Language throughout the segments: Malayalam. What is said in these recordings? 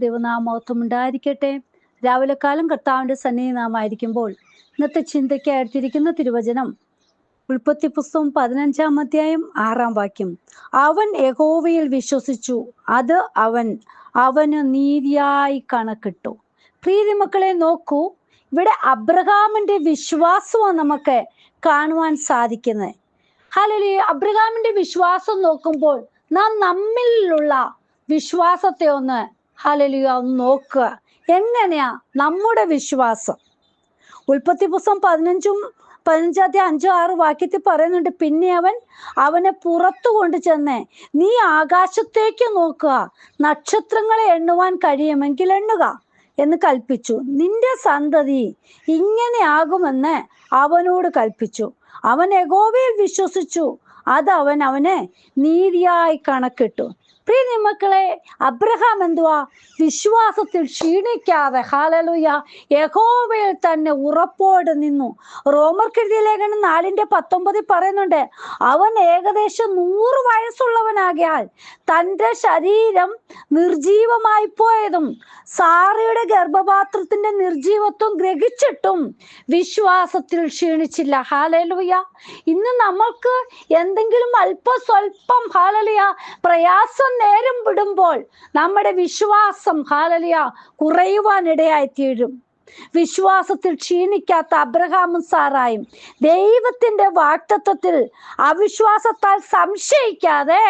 ദൈവനാമോത്വം ഉണ്ടായിരിക്കട്ടെ. രാവിലെ കാലം കർത്താവിന്റെ സന്നിധി നാം ആയിരിക്കുമ്പോൾ ഇന്നത്തെ ചിന്തയ്ക്ക് എടുത്തിരിക്കുന്ന തിരുവചനം ഉൽപ്പത്തി പുസ്തകം 15-ാം അധ്യായം 6-ാം വാക്യം. അവൻ യഹോവയിൽ വിശ്വസിച്ചു, അത് അവന് നീതിയായി കണക്കിട്ടു. പ്രിയ മക്കളെ, നോക്കൂ, ഇവിടെ അബ്രഹാമിന്റെ വിശ്വാസമാണ് നമുക്ക് കാണുവാൻ സാധിക്കുന്നത്. ഹല്ലേലൂയ. അബ്രഹാമിന്റെ വിശ്വാസം നോക്കുമ്പോൾ നാം നമ്മിലുള്ള വിശ്വാസത്തെ ഒന്ന് നോക്കുക. എങ്ങനെയാ നമ്മുടെ വിശ്വാസം? ഉൽപ്പത്തി പുസ്തകം 15-ാം 5-6 വാക്യത്തിൽ പറയുന്നുണ്ട്, പിന്നെ അവനെ പുറത്തു കൊണ്ട് ചെന്ന്, നീ ആകാശത്തേക്ക് നോക്കുക, നക്ഷത്രങ്ങളെ എണ്ണുവാൻ കഴിയുമെങ്കിൽ എണ്ണുക എന്ന് കൽപ്പിച്ചു. നിന്റെ സന്തതി ഇങ്ങനെയാകുമെന്ന് അവനോട് കൽപ്പിച്ചു. അവൻ യഹോവയിൽ വിശ്വസിച്ചു, അത് അവന് നീതിയായി കണക്കിട്ടു. പ്രിയ മക്കളെ, അബ്രഹാം എന്തുവാ? വിശ്വാസത്തിൽ ക്ഷീണിക്കാതെ ഹല്ലേലൂയ യഹോവയിൽ തന്നെ ഉറപ്പോടെ നിന്നു. റോമർക്കെഴുതിയ ലേഖനം 4:19 പറയുന്നുണ്ട്, അവൻ ഏകദേശം 100 വയസ്സുള്ളവനാകിയാൽ തൻ്റെ ശരീരം നിർജീവമായി പോയതും സാറയുടെ ഗർഭപാത്രത്തിന്റെ നിർജീവത്വം ഗ്രഹിച്ചിട്ടും വിശ്വാസത്തിൽ ക്ഷീണിച്ചില്ല. ഹല്ലേലൂയ. ഇന്ന് നമ്മൾക്ക് എന്തെങ്കിലും സ്വല്പം ഹല്ലേലൂയ പ്രയാസം നേരം വിടുമ്പോൾ നമ്മുടെ വിശ്വാസം ഹല്ലേലൂയ കുറയുവാനിടയായി തീരും. വിശ്വാസത്തിൽ ക്ഷീണിക്കാത്ത അബ്രഹാമും സാറായും ദൈവത്തിന്റെ വാഗ്ദത്തത്തിൽ അവിശ്വാസത്താൽ സംശയിക്കാതെ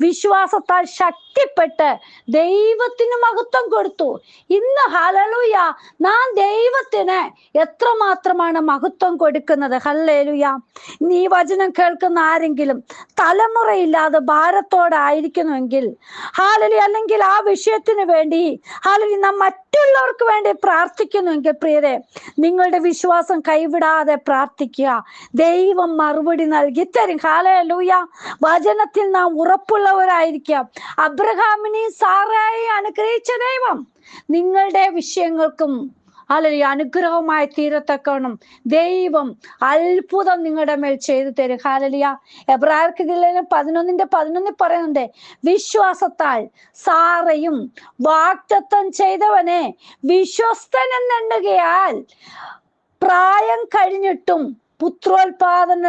വിശ്വാസത്താൽ ശക്തിപ്പെട്ട് ദൈവത്തിന് മഹത്വം കൊടുത്തു. ഇന്ന് ഹല്ലേലൂയ നാം ദൈവത്തിന് എത്രമാത്രമാണ് മഹത്വം കൊടുക്കുന്നത്? ഹല്ലേലൂയ. ഈ വചനം കേൾക്കുന്ന ആരെങ്കിലും തലമുറയില്ലാതെ ഭാരത്തോടായിരിക്കുന്നുവെങ്കിൽ ഹല്ലേലൂയ, അല്ലെങ്കിൽ ആ വിഷയത്തിന് വേണ്ടി ഹല്ലേലൂയ നാം മറ്റുള്ളവർക്ക് വേണ്ടി പ്രാർത്ഥിക്കുന്നുവെങ്കിൽ പ്രിയരെ, നിങ്ങളുടെ വിശ്വാസം കൈവിടാതെ പ്രാർത്ഥിക്കുക. ദൈവം മറുപടി നൽകി തരും. ഹല്ലേലൂയ. വചനത്തിൽ നാം ഉറപ്പുള്ളവരായിരിക്കാം. അബ്രഹാമിനെയും സാറായെയും അനുഗ്രഹിച്ച ദൈവം നിങ്ങളുടെ വിഷയങ്ങൾക്കും ഹല്ലേലൂയ അനുഗ്രഹമായി തീരത്തക്കണം ദൈവം അത്ഭുതം നിങ്ങളുടെ മേൽ ചെയ്തു തരും. ഹല്ലേലൂയ. എബ്രായർക്ക് 11:11 പറയുന്നുണ്ട്, വിശ്വാസത്താൽ സാറയും വാഗ്ദത്തം ചെയ്തവനെ വിശ്വസ്തനെന്നെണ്ണുകയാൽ പ്രായം കഴിഞ്ഞിട്ടും പുത്രോത്പാദന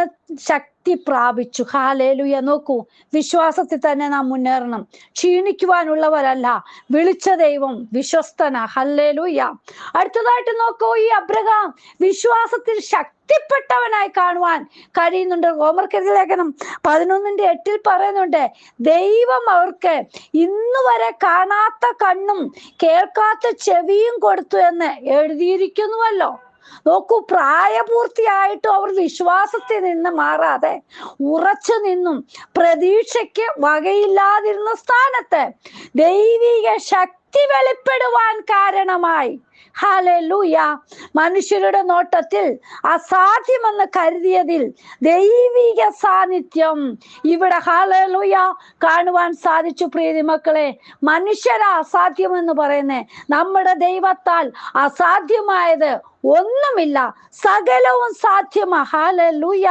ശക്തി പ്രാപിച്ചു. ഹല്ലേലൂയ. നോക്കൂ, വിശ്വാസത്തിൽ തന്നെ നാം മുന്നേറണം. ക്ഷീണിക്കുവാനുള്ളവരല്ല. വിളിച്ച ദൈവം വിശ്വസ്തനാ. ഹല്ലേലൂയ. അടുത്തതായിട്ട് നോക്കൂ, ഈ അബ്രഹാം വിശ്വാസത്തിൽ ശക്തിപ്പെട്ടവനായി കാണുവാൻ കഴിയുന്നുണ്ട്. റോമർക്കെഴുതിയ ലേഖനം 11:8 പറയുന്നുണ്ട്, ദൈവം അവർക്ക് ഇന്ന് വരെ കാണാത്ത കണ്ണും കേൾക്കാത്ത ചെവിയും കൊടുത്തു എന്ന് എഴുതിയിരിക്കുന്നുവല്ലോ. നോക്കൂ, പ്രായപൂർത്തിയായിട്ടും അവർ വിശ്വാസത്തിൽ നിന്ന് മാറാതെ ഉറച്ചു നിന്നും പ്രതീക്ഷയ്ക്ക് വകയില്ലാതിരുന്ന സ്ഥാനത്ത് ദൈവിക ശക്തി വെളിപ്പെടുവാൻ കാരണമായി. ഹല്ലേലൂയ. മനുഷ്യരുടെ നോട്ടത്തിൽ അസാധ്യമെന്ന് കരുതിയതിൽ ദൈവിക സാന്നിധ്യം ഇവിടെ ഹല്ലേലൂയ കാണുവാൻ സാധിച്ചു. പ്രിയ മക്കളെ, മനുഷ്യരാ അസാധ്യമെന്ന് പറയുന്നേ, നമ്മുടെ ദൈവത്താൽ അസാധ്യമായത് ഒന്നുമില്ല, സകലവും സാധ്യമാ. ഹല്ലേലൂയ.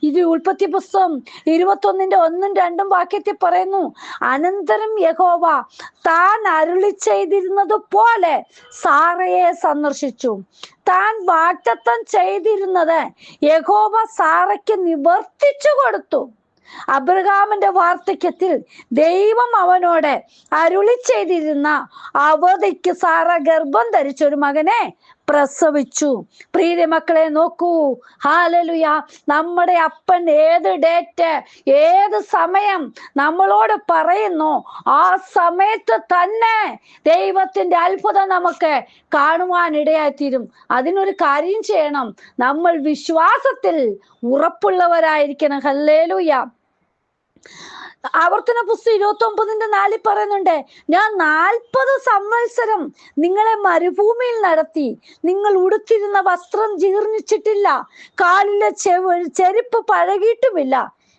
ഇത് ഉൽപ്പത്തി പുസ്തകം 21:1-2 വാക്യത്തിൽ പറയുന്നു, അനന്തരം യഹോവ താൻ അരുളി ചെയ്തിരുന്നത് പോലെ സാറയെ സന്ദർശിച്ചു. താൻ വാഗ്ദത്തം ചെയ്തിരുന്നത് യഹോവ സാറയ്ക്ക് നിവർത്തിച്ചു കൊടുത്തു. അബ്രഹാമിന്റെ വാർദ്ധക്യത്തിൽ ദൈവം അവനോട് അരുളി ചെയ്തിരുന്ന അവധിക്ക് സാറ ഗർഭം ധരിച്ചൊരു മകനെ പ്രസവിച്ചു. പ്രിയ മക്കളെ, നോക്കൂ, ഹല്ലേലൂയ. നമ്മുടെ അപ്പൻ ഏത് ഡേറ്റ്, ഏത് സമയം നമ്മളോട് പറയുന്നു, ആ സമയത്ത് തന്നെ ദൈവത്തിന്റെ അത്ഭുതം നമുക്ക് കാണുവാനിടയായിത്തീരും. അതിനൊരു കാര്യം ചെയ്യണം, നമ്മൾ വിശ്വാസത്തിൽ ഉറപ്പുള്ളവരായിരിക്കണം. ഹല്ലേലൂയ. ആവർത്തന പുസ്തകം 29:4 പറയുന്നുണ്ട്, ഞാൻ 40 സംവത്സരം നിങ്ങളെ മരുഭൂമിയിൽ നടത്തി, നിങ്ങൾ ഉടുത്തിരുന്ന വസ്ത്രം ജീർണിച്ചിട്ടില്ല, കാലിലെ ചെരുപ്പ് പഴകിയിട്ടുമില്ല.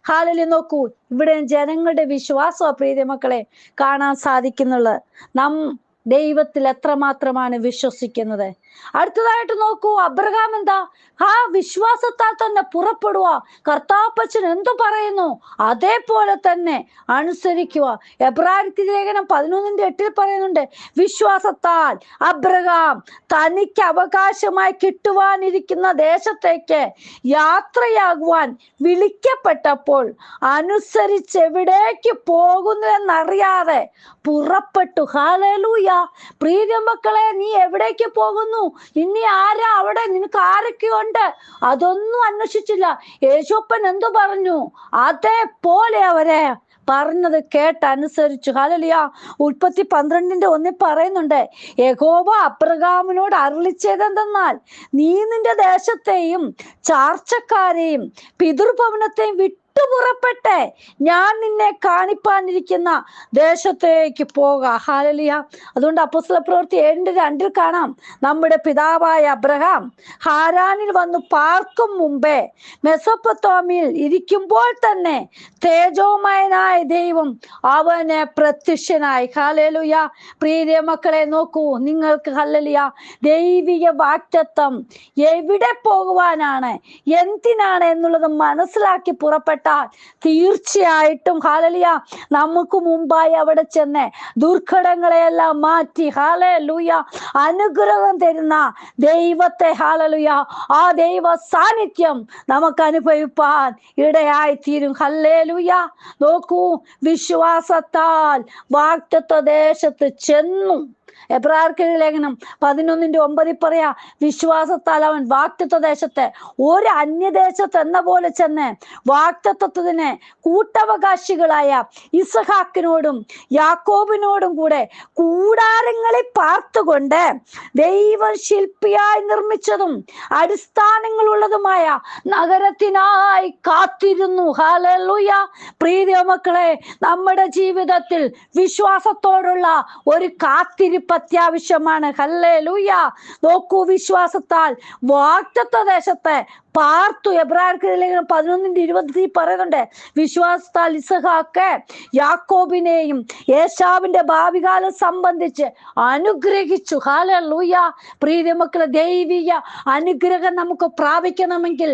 ഹല്ലേലൂയ. നോക്കൂ, ഇവിടെ ജനങ്ങളുടെ വിശ്വാസം പ്രിയ മക്കളെ കാണാൻ സാധിക്കുന്നുള്ളത്. നാം ദൈവത്തിൽ എത്രമാത്രമാണ് വിശ്വസിക്കുന്നത്. അടുത്തതായിട്ട് നോക്കൂ, അബ്രഹാം എന്താ ആ വിശ്വാസത്താൽ തന്നെ പുറപ്പെടുക. കർത്താപ്പച്ചൻ എന്തു പറയുന്നു അതേപോലെ തന്നെ അനുസരിക്കുക. എബ്രായർക്ക് ലേഖനം 11:8 പറയുന്നുണ്ട്, വിശ്വാസത്താൽ അബ്രഹാം തനിക്ക് അവകാശമായി കിട്ടുവാനിരിക്കുന്ന ദേശത്തേക്ക് യാത്രയാകുവാൻ വിളിക്കപ്പെട്ടപ്പോൾ അനുസരിച്ച് എവിടേക്ക് പോകുന്നു എന്നറിയാതെ പുറപ്പെട്ടു. ഹല്ലേലൂയ. പ്രിയ മക്കളെ, നീ എവിടേക്ക് പോകുന്നു? ഇനി ആരാ അവിടെ? നിനക്ക് ആരൊക്കെ ഉണ്ട്? അതൊന്നും അന്വേഷിച്ചില്ല. യേശുപ്പൻ എന്തു പറഞ്ഞു അതേപോലെ അവരെ പറഞ്ഞത് കേട്ടനുസരിച്ചു. ഹല്ലേലൂയ. ഉൽപ്പത്തി 12:1 പറയുന്നുണ്ട്, യഹോവ അബ്രഹാമിനോട് അരുളിച്ചതെന്തെന്നാൽ, നീ നിന്റെ ദേശത്തെയും ചാർച്ചക്കാരെയും പിതൃഭവനത്തെയും പുറപ്പെട്ടെ ഞാൻ നിന്നെ കാണിപ്പാനിരിക്കുന്ന ദേശത്തേക്ക് പോക. ഹല്ലേലൂയ. അതുകൊണ്ട് അപ്പോസ്തല പ്രവൃത്തി 7:2 കാണാം, നമ്മുടെ പിതാവായ അബ്രഹാം ഹാരാനിൽ വന്നു പാർക്കും മുമ്പേ മെസൊപ്പൊത്താമിയിൽ ഇരിക്കുമ്പോൾ തന്നെ തേജോമയനായ ദൈവം അവന് പ്രത്യക്ഷനായി. ഹല്ലേലൂയ. പ്രിയ മക്കളെ നോക്കൂ, നിങ്ങൾക്ക് ഹല്ലേലൂയ ദൈവിക വാഗ്ദത്തം എവിടെ പോകുവാനാണ്, എന്തിനാണ് എന്നുള്ളത് മനസ്സിലാക്കി പുറപ്പെട്ട തീർച്ചയായിട്ടും ഹല്ലേലൂയ നമുക്ക് മുമ്പായി അവിടെ ചെന്ന് ദുർഘടങ്ങളെയെല്ലാം മാറ്റി ഹല്ലേലൂയ അനുഗ്രഹം തരുന്ന ദൈവത്തെ ഹല്ലേലൂയ ആ ദൈവ സാന്നിധ്യം നമുക്ക് അനുഭവിപ്പാൻ ഇടയായി തീരും. ഹല്ലേലൂയ. നോക്കൂ, വിശ്വാസത്താൽ വാഗ്ദത്ത ദേശത്ത് ചെന്നു. എബ്രായർക്ക് ലേഖനം 11:9 പറയാ, വിശ്വാസത്താൽ അവൻ വാഗ്ദത്ത ദേശത്ത് ഒരു അന്യദേശത്ത് എന്ന പോലെ ചെന്ന് വാഗ്ദത്തത്തിന് കൂട്ടവകാശികളായ ഇസഹാക്കിനോടും യാക്കോബിനോടും കൂടെ കൂടാരങ്ങളിൽ പാർത്തുകൊണ്ട് ദൈവ ശില്പിയായി നിർമ്മിച്ചതും അടിസ്ഥാനങ്ങളുള്ളതുമായ നഗരത്തിനായി കാത്തിരുന്നു. ഹല്ലേലൂയ. പ്രിയ മക്കളെ, നമ്മുടെ ജീവിതത്തിൽ വിശ്വാസത്തോടുള്ള ഒരു കാത്തിരിപ്പ് അത്യാവശ്യമാണ്. ഹല്ലേലൂയ. നോക്കൂ, വിശ്വാസത്താൽ വാഗ്ദത്ത ദേശത്തെ പാർത്തു. എബ്രായർക്ക് ലേഖനം 11:20 പറയുന്നുണ്ട്, വിശ്വാസത്താൽ ഇസഹാക്ക് യാക്കോബിനെയും ഏശാവിന്റെ ഭാവികാലം സംബന്ധിച്ച് അനുഗ്രഹിച്ചു. ഹല്ലേലൂയ. പ്രിയ മക്കളെ, ദൈവിക അനുഗ്രഹം നമുക്ക് പ്രാപിക്കണമെങ്കിൽ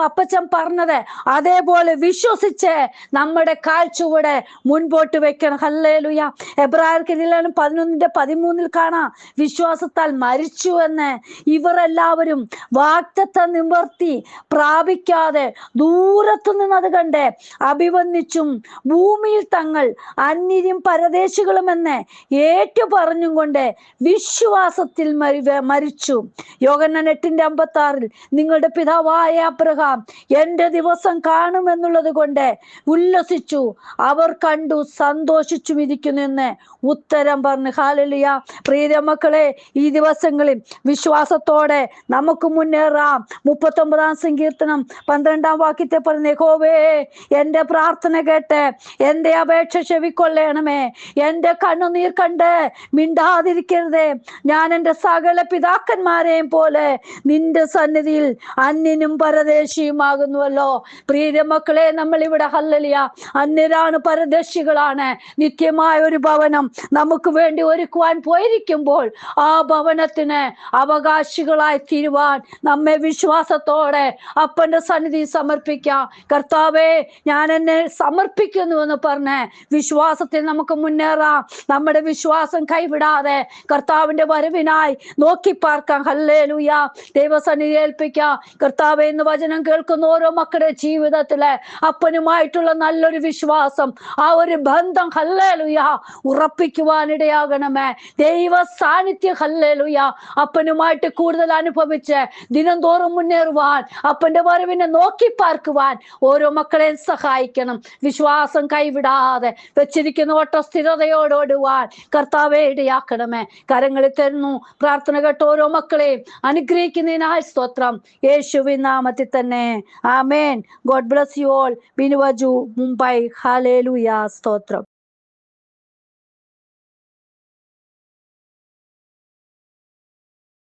അപ്പച്ചൻ പറഞ്ഞത് അതേപോലെ വിശ്വസിച്ച് നമ്മുടെ കാഴ്ചയുടെ മുൻപോട്ട് വെക്കണം. ഹല്ലേലൂയ. എബ്രായർക്ക് ലേഖനം 11:13 കാണാം, വിശ്വാസത്താൽ മരിച്ചു എന്ന് ഇവർ എല്ലാവരും വാഗ്ദത്ത നിവർത്തി പ്രാപിക്കാതെ ദൂരത്തു നിന്നത് കണ്ട് അഭിവന്ദിച്ചും ഭൂമിയിൽ തങ്ങൾ അന്യരും പരദേശികളുമെന്ന് ഏറ്റു പറഞ്ഞും കൊണ്ട് വിശ്വാസത്തിൽ മരിച്ചു. യോഹന്നാൻ 8:56 നിങ്ങളുടെ പിതാവായ അബ്രഹാം എന്റെ ദിവസം കാണുമെന്നുള്ളത് കൊണ്ട് ഉല്ലസിച്ചു, അവർ കണ്ടു സന്തോഷിച്ചും ഇരിക്കുന്നു എന്ന് ഉത്തരം പറഞ്ഞു. ഹല്ലേലൂയ. പ്രിയ മക്കളെ, ഈ ദിവസങ്ങളിൽ വിശ്വാസത്തോടെ നമുക്ക് മുന്നേറാം. 39-ാം സങ്കീർത്തനം 12-ാം വാക്യത്തെ പറഞ്ഞ, യഹോവേ എന്റെ പ്രാർത്ഥന കേട്ട് എന്റെ അപേക്ഷ ചെവിക്കൊള്ളണമേ, എന്റെ കണ്ണുനീർ കണ്ട് മിണ്ടാതിരിക്കരുതേ. ഞാൻ എന്റെ സകല പിതാക്കന്മാരെയും പോലെ നിന്റെ സന്നിധിയിൽ അന്യനും പരദേശിയുമാകുന്നുവല്ലോ. പ്രിയ മക്കളെ, നമ്മൾ ഇവിടെ ഹല്ലേലൂയ അന്യരാണ്, പരദേശികളാണ്. നിത്യമായ ഒരു ഭവനം നമുക്ക് വേണ്ടി ഒരുക്കുവാൻ പോയിരിക്കുമ്പോൾ ആ ഭവനത്തിന് അവകാശികളായി തീരുവാൻ നമ്മെ വിശ്വാസത്തോടെ അപ്പന്റെ സന്നിധി സമർപ്പിക്കാം. കർത്താവേ, ഞാൻ എന്നെ സമർപ്പിക്കുന്നു എന്ന് പറഞ്ഞ് വിശ്വാസത്തിൽ നമുക്ക് മുന്നേറാം. നമ്മുടെ വിശ്വാസം കൈവിടാതെ കർത്താവിന്റെ വരവിനായി നോക്കി പാർക്കാം. ഹല്ലേലൂയ. ദൈവസന്നിധി ഏൽപ്പിക്കാം. കർത്താവേ, ഇന്ന് വചനം കേൾക്കുന്ന ഓരോ മക്കളുടെ ജീവിതത്തിലെ അപ്പനുമായിട്ടുള്ള നല്ലൊരു വിശ്വാസം, ആ ഒരു ബന്ധം ഹല്ലേലൂയ ഉറപ്പിക്കുവാനിടയാകണമേ. ദൈവ സാന്നിധ്യം ഹല്ലേലൂയ അപ്പനുമായിട്ട് കൂടുതൽ അനുഭവിച്ച് ദിനം തോറും മുന്നേറുവാൻ, അപ്പന്റെ വരവിനെ നോക്കി പാർക്കുവാൻ ഓരോ മക്കളെയും സഹായിക്കണം. വിശ്വാസം കൈവിടാതെ വെച്ചിരിക്കുന്ന ഓട്ട സ്ഥിരതയോടോടുവാൻ കർത്താവേ ഇടയാക്കണമേ. കരങ്ങളിൽ തരുന്നു. പ്രാർത്ഥന കേട്ട് ഓരോ മക്കളെയും അനുഗ്രഹിക്കുന്നതിനായി സ്തോത്രം. യേശുവിൻ നാമത്തിൽ തന്നെ ആമേൻ. God bless you all. Binuvaju, Mumbai. ഹല്ലേലൂയ. സ്തോത്രം.